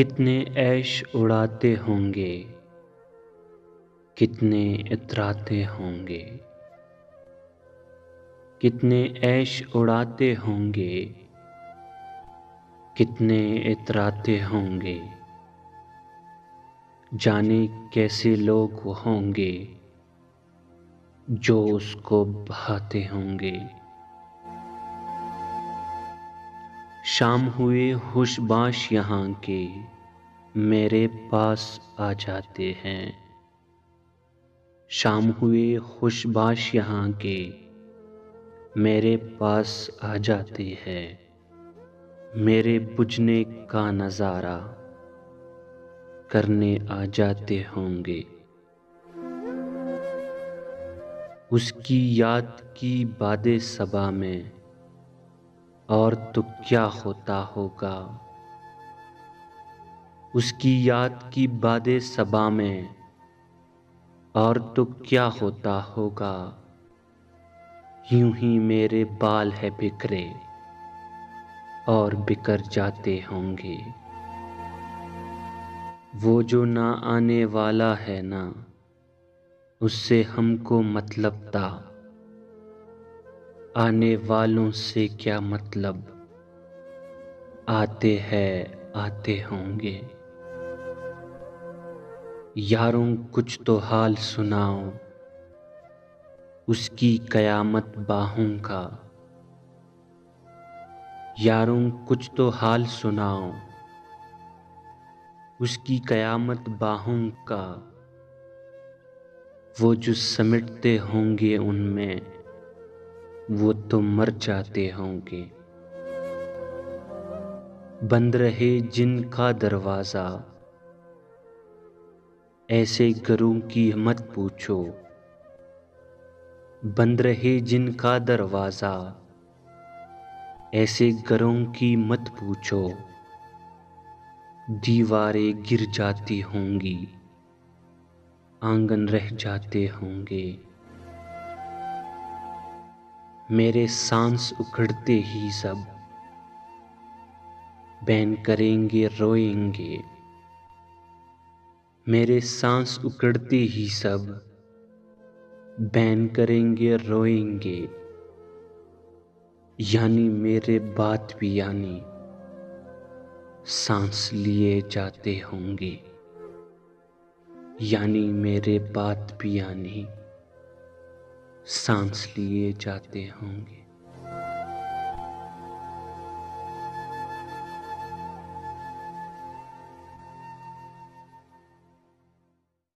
कितने ऐश उड़ाते होंगे, कितने इतराते होंगे। कितने ऐश उड़ाते होंगे, कितने इतराते होंगे। जाने कैसे लोग होंगे जो उसको बहाते होंगे। शाम हुए खुशबाश यहाँ के मेरे पास आ जाते हैं। शाम हुए खुशबाश यहाँ के मेरे पास आ जाते हैं। मेरे बुझने का नज़ारा करने आ जाते होंगे। उसकी याद की बादे सबा में और तो क्या होता होगा। उसकी याद की बादे सबा में और तो क्या होता होगा। यूं ही मेरे बाल है बिखरे और बिखर जाते होंगे। वो जो ना आने वाला है ना, उससे हमको मतलब था। आने वालों से क्या मतलब, आते हैं आते होंगे। यारों कुछ तो हाल सुनाओ, उसकी कयामत बाहों का। यारों कुछ तो हाल सुनाओ, उसकी कयामत बाहों का। वो जो समेटते होंगे उनमें, वो तो मर जाते होंगे। बंद रहे जिनका दरवाज़ा, ऐसे घरों की मत पूछो। बंद रहे जिनका दरवाज़ा, ऐसे घरों की मत पूछो। दीवारें गिर जाती होंगी, आंगन रह जाते होंगे। मेरे सांस उखड़ते ही सब बैन करेंगे रोएंगे। मेरे सांस उखड़ते ही सब बैन करेंगे रोएंगे। यानी मेरे बात भी यानी सांस लिए जाते होंगे। यानी मेरे बात भी यानी सांस लिए जाते होंगे।